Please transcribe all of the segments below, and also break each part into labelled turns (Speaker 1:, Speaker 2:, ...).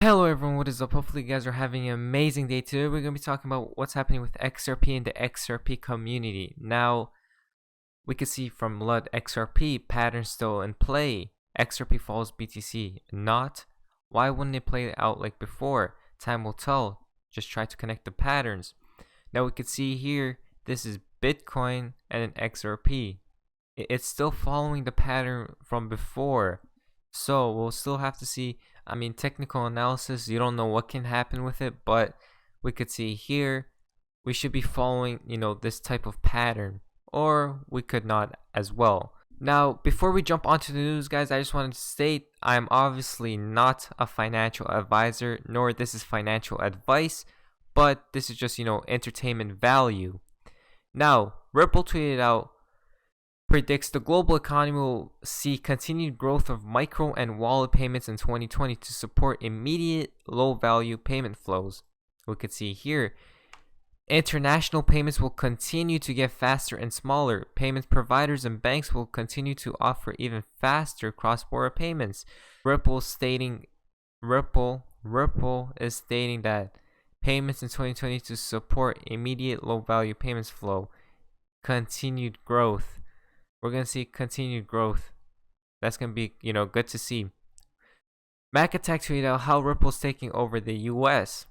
Speaker 1: Hello everyone, what is up? Hopefully you guys are having an amazing day. Today we're going to be talking about what's happening with XRP and the XRP community. Now, we can see from LUD XRP, pattern still in play. XRP follows BTC. Not? Why wouldn't it play out like before? Time will tell. Just try to connect the patterns. Now we can see here, this is Bitcoin and an XRP. It's still following the pattern from before. So we'll still have to see. I mean, technical analysis, you don't know what can happen with it, but we could see here we should be following, this type of pattern, or we could not as well. Now, before we jump onto the news, guys, I just wanted to state I'm obviously not a financial advisor, nor this is financial advice, but this is just, entertainment value. Now, Ripple tweeted out, predicts the global economy will see continued growth of micro and wallet payments in 2020 to support immediate low-value payment flows. We could see here, international payments will continue to get faster and smaller. Payments providers and banks will continue to offer even faster cross-border payments. Ripple is stating that payments in 2020 to support immediate low-value payments flow. Continued growth. We're going to see continued growth. That's going to be, good to see. Mac Attack tweeted out how Ripple's taking over the US.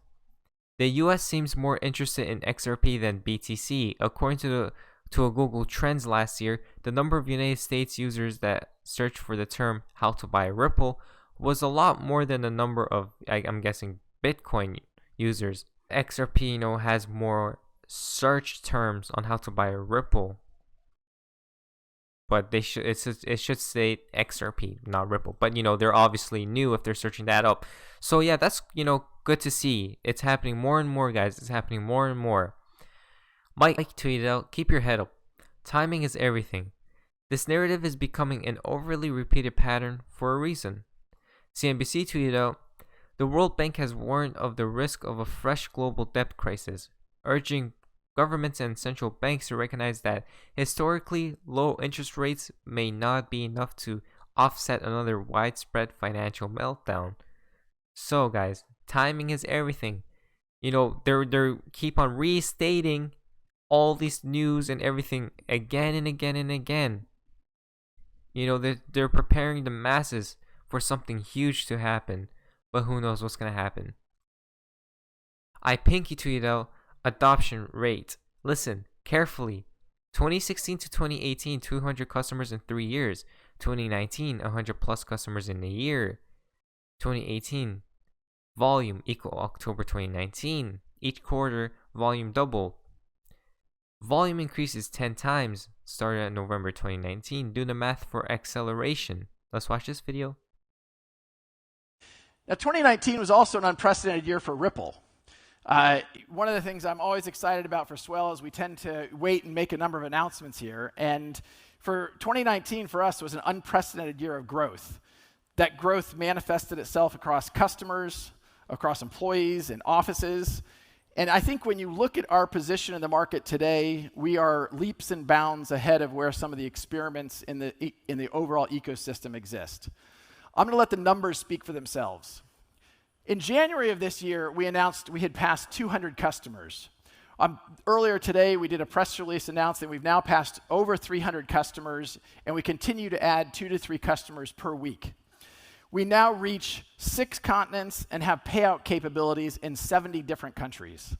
Speaker 1: The US seems more interested in XRP than BTC. According to a Google Trends last year, the number of United States users that searched for the term how to buy Ripple was a lot more than the number of, I'm guessing, Bitcoin users. XRP, has more search terms on how to buy Ripple. But it should say XRP, not Ripple. But they're obviously new if they're searching that up. So yeah, that's good to see. It's happening more and more, guys. It's happening more and more. Mike tweeted out, "Keep your head up. Timing is everything. This narrative is becoming an overly repeated pattern for a reason." CNBC tweeted out, "The World Bank has warned of the risk of a fresh global debt crisis, urging governments and central banks to recognize that historically low interest rates may not be enough to offset another widespread financial meltdown." So guys, timing is everything. They're keep on restating all this news and everything again and again and again. They're preparing the masses for something huge to happen, but who knows what's gonna happen. iPinky tweeted out, "Adoption rate. Listen carefully. 2016 to 2018, 200 customers in 3 years. 2019, 100 plus customers in a year. 2018, volume equal October 2019. Each quarter, volume doubled. Volume increases 10 times. Started at November 2019. Do the math for acceleration." Let's watch this video.
Speaker 2: Now, 2019 was also an unprecedented year for Ripple. One of the things I'm always excited about for Swell is we tend to wait and make a number of announcements here. And for 2019, for us, was an unprecedented year of growth. That growth manifested itself across customers, across employees and offices. And I think when you look at our position in the market today, we are leaps and bounds ahead of where some of the experiments in the overall ecosystem exist. I'm going to let the numbers speak for themselves. In January of this year, we announced we had passed 200 customers. Earlier today, we did a press release announcing we've now passed over 300 customers, and we continue to add 2 to 3 customers per week. We now reach 6 continents and have payout capabilities in 70 different countries.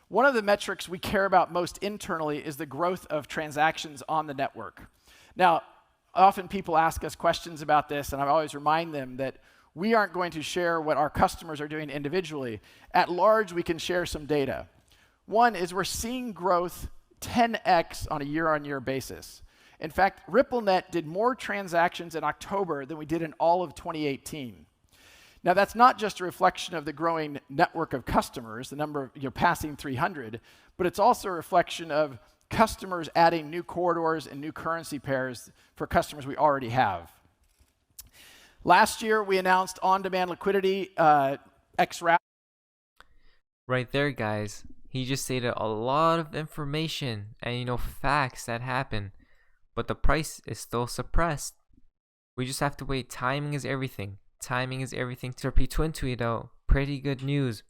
Speaker 2: One of the metrics we care about most internally is the growth of transactions on the network. Now, often people ask us questions about this, and I always remind them that we aren't going to share what our customers are doing individually. At large, we can share some data. One is we're seeing growth 10x on a year-on-year basis. In fact, RippleNet did more transactions in October than we did in all of 2018. Now, that's not just a reflection of the growing network of customers, the number passing 300, but it's also a reflection of customers adding new corridors and new currency pairs for customers we already have. Last year, we announced on-demand liquidity, XRP.
Speaker 1: Right there, guys. He just stated a lot of information and, facts that happen, but the price is still suppressed. We just have to wait. Timing is everything. timing is everything. XRP twin tweet out. Pretty good news.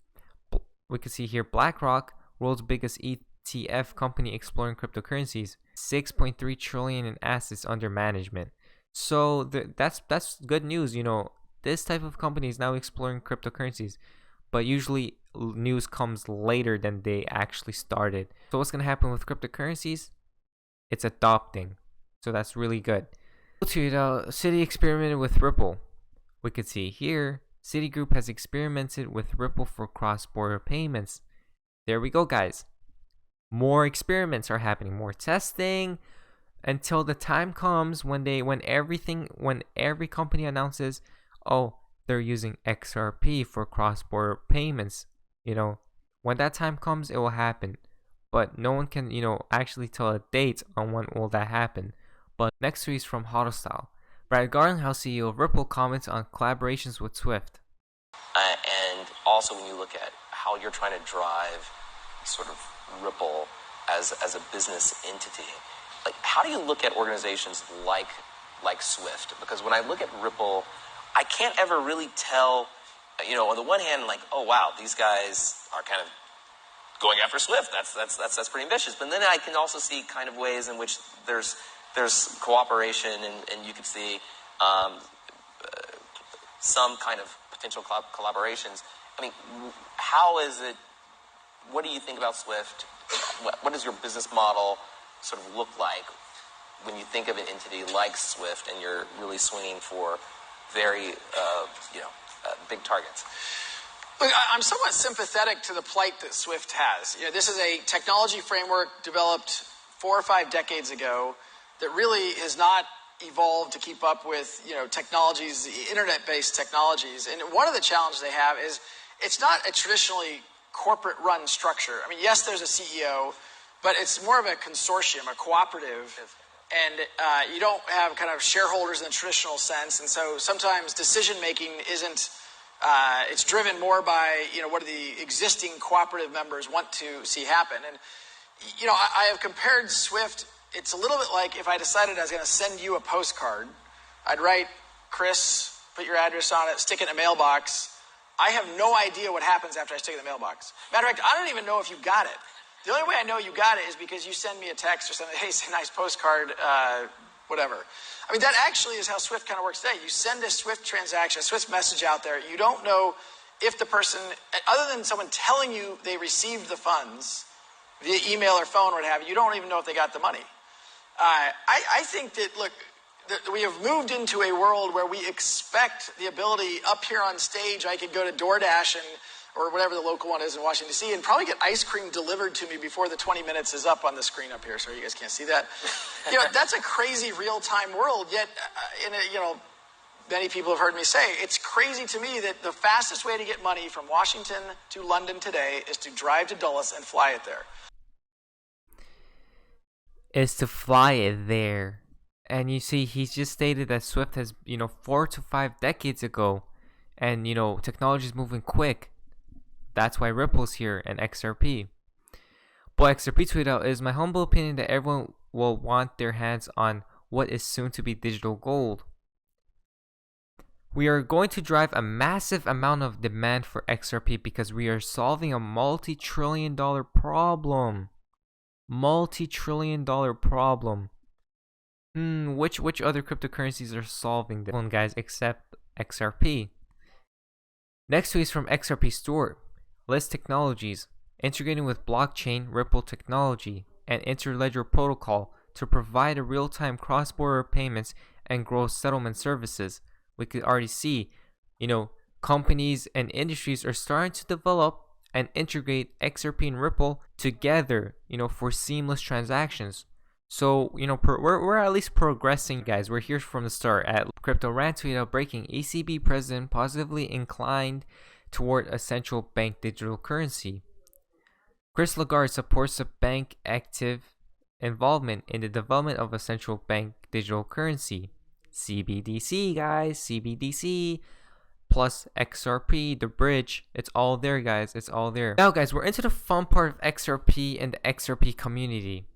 Speaker 1: We can see here BlackRock, world's biggest ETF company exploring cryptocurrencies, 6.3 trillion in assets under management. So that's good news. This type of company is now exploring cryptocurrencies, but usually news comes later than they actually started. So what's going to happen with cryptocurrencies? It's adopting. So that's really good. Citi experimented with Ripple. We could see here, Citigroup has experimented with Ripple for cross-border payments. There we go, guys. More experiments are happening, more testing, until the time comes when every company announces, oh, they're using XRP for cross-border payments. When that time comes, it will happen. But no one can, actually tell a date on when will that happen. But next tweet is from Hodlstyle. Brad Garlinghouse, CEO of Ripple, comments on collaborations with Swift.
Speaker 3: And also when you look at how you're trying to drive sort of Ripple as a business entity, like how do you look at organizations like Swift? Because when I look at Ripple, I can't ever really tell, on the one hand, like, oh wow, these guys are kind of going after Swift. That's pretty ambitious. But then I can also see kind of ways in which there's cooperation, and you can see some kind of potential collaborations. I mean, how is it? What do you think about Swift? What does your business model sort of look like when you think of an entity like Swift and you're really swinging for very big targets?
Speaker 2: Look, I'm somewhat sympathetic to the plight that Swift has. This is a technology framework developed 4 or 5 decades ago that really has not evolved to keep up with, technologies, internet-based technologies. And one of the challenges they have is it's not a traditionally corporate-run structure. I mean, yes, there's a CEO, but it's more of a consortium, a cooperative. And you don't have kind of shareholders in the traditional sense. And so sometimes decision-making isn't, it's driven more by, what do the existing cooperative members want to see happen. And, I have compared Swift. It's a little bit like if I decided I was going to send you a postcard. I'd write, Chris, put your address on it, stick it in a mailbox. I have no idea what happens after I stick it in the mailbox. Matter of fact, I don't even know if you got it. The only way I know you got it is because you send me a text or something, hey, it's a nice postcard, whatever. I mean, that actually is how Swift kind of works today. You send a Swift transaction, a Swift message out there. You don't know if the person, other than someone telling you they received the funds via email or phone or what have you, you don't even know if they got the money. I think that, look, that we have moved into a world where we expect the ability up here on stage. I could go to DoorDash or whatever the local one is in Washington, D.C., and probably get ice cream delivered to me before the 20 minutes is up on the screen up here. Sorry, you guys can't see that. That's a crazy real-time world, yet, many people have heard me say, it's crazy to me that the fastest way to get money from Washington to London today is to drive to Dulles and fly it there.
Speaker 1: And you see, he's just stated that Swift has, 4 to 5 decades ago, and, technology is moving quick. That's why Ripple's here and XRP. But XRP tweeted out, it is my humble opinion that everyone will want their hands on what is soon to be digital gold. We are going to drive a massive amount of demand for XRP because we are solving a multi-trillion-dollar problem. Multi-trillion-dollar problem. Which other cryptocurrencies are solving this one, guys, except XRP? Next tweet is from XRP Stewart. List technologies, integrating with blockchain, Ripple technology, and interledger protocol to provide a real-time cross-border payments and gross settlement services. We could already see, companies and industries are starting to develop and integrate XRP and Ripple together, for seamless transactions. So, we're at least progressing, guys. We're here from the start. At Crypto Rant tweet out, breaking ECB president positively inclined toward a central bank digital currency. Chris Lagarde supports a bank active involvement in the development of a central bank digital currency. CBDC, guys, CBDC. Plus XRP, the bridge, it's all there, guys. It's all there. Now, guys, we're into the fun part of XRP and the XRP community.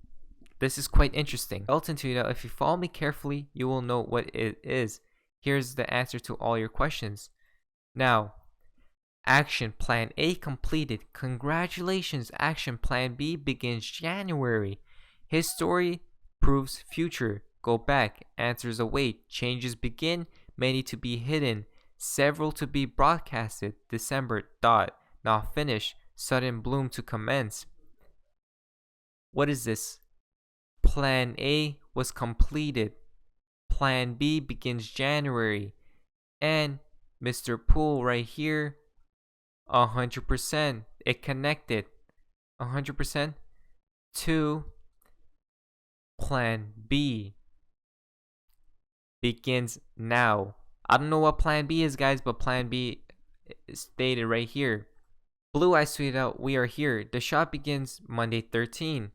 Speaker 1: This is quite interesting. Elton tweeted out, if you follow me carefully, you will know what it is. Here's the answer to all your questions. Now, Action Plan A completed. Congratulations, Action Plan B begins January. History proves future. Go back. Answers await. Changes begin. Many to be hidden. Several to be broadcasted. December. Now finish. Sudden bloom to commence. What is this? Plan A was completed. Plan B begins January. And Mr. Pool right here, 100%. It connected 100% to Plan B. Begins now. I don't know what Plan B is, guys, but Plan B is stated right here. Blue Eyes tweeted out, "We are here. The shot begins Monday 13."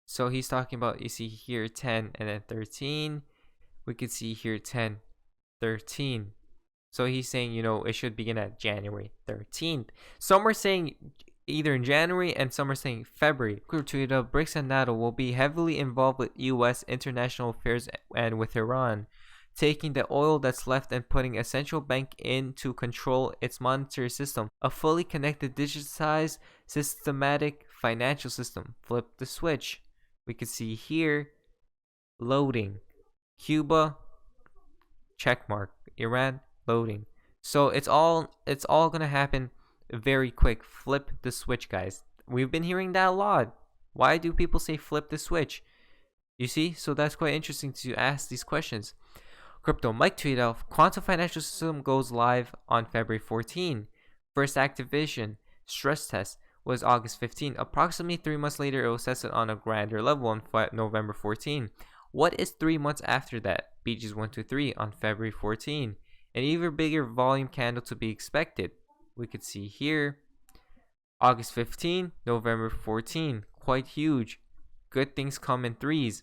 Speaker 1: So he's talking about, you see here 10 and then 13. We could see here 10, 13. So he's saying, it should begin at January 13th. Some are saying either in January and some are saying February. Tweeted out, "BRICS and NATO will be heavily involved with U.S. international affairs and with Iran, taking the oil that's left and putting a central bank in to control its monetary system. A fully connected, digitized, systematic financial system. Flip the switch." We can see here, loading. Cuba, check mark. Iran, loading. So it's all gonna happen very quick. Flip the switch, guys. We've been hearing that a lot. Why do people say flip the switch? You see? So that's quite interesting to ask these questions. Crypto Mike tweeted out, "Quantum financial system goes live on February 14. First activation stress test was August 15. Approximately 3 months later, it was tested on a grander level on November 14. What is 3 months after that? BG's 123 on February 14. An even bigger volume candle to be expected." We could see here, August 15, November 14. Quite huge. Good things come in threes.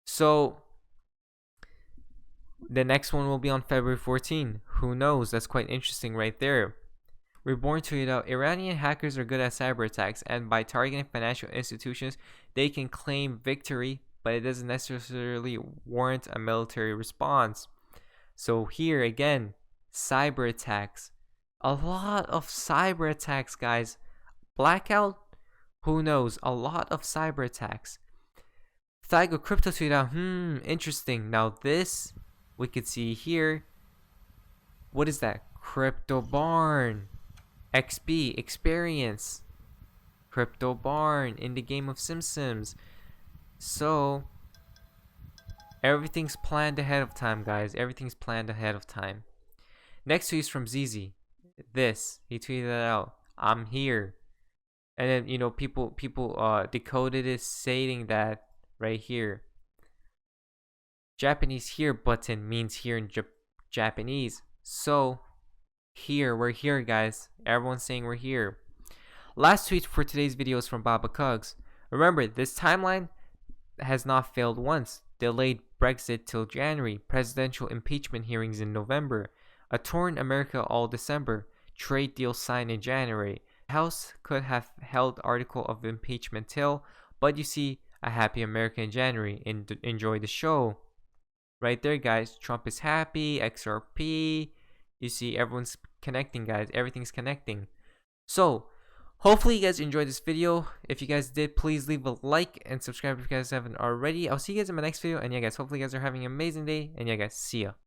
Speaker 1: So the next one will be on February 14. Who knows? That's quite interesting right there. Reborn tweeted out, "Iranian hackers are good at cyber attacks, and by targeting financial institutions, they can claim victory, but it doesn't necessarily warrant a military response." So here again, cyber attacks. A lot of cyber attacks, guys. Blackout? Who knows? A lot of cyber attacks. Thygo Crypto tweeted out, interesting. Now this, we could see here. What is that? Crypto Barn. XP, experience. Crypto Barn in the game of Sims. So everything's planned ahead of time, guys. Everything's planned ahead of time. Next tweet is from ZZ. He tweeted that out. "I'm here." And then people decoded it stating that right here. Japanese here button means here in Japanese. So here, we're here, guys. Everyone's saying we're here. Last tweet for today's video is from Baba Cugs. "Remember, this timeline has not failed once. Delayed Brexit till January. Presidential impeachment hearings in November. A torn America all December. Trade deal signed in January. House could have held article of impeachment till, but you see, a happy America in January. Enjoy the show." Right there, guys. Trump is happy. XRP. You see, everyone's connecting, guys. Everything's connecting. So hopefully you guys enjoyed this video. If you guys did, please leave a like and subscribe if you guys haven't already. I'll see you guys in my next video. And yeah, guys, hopefully you guys are having an amazing day. And yeah, guys, see ya.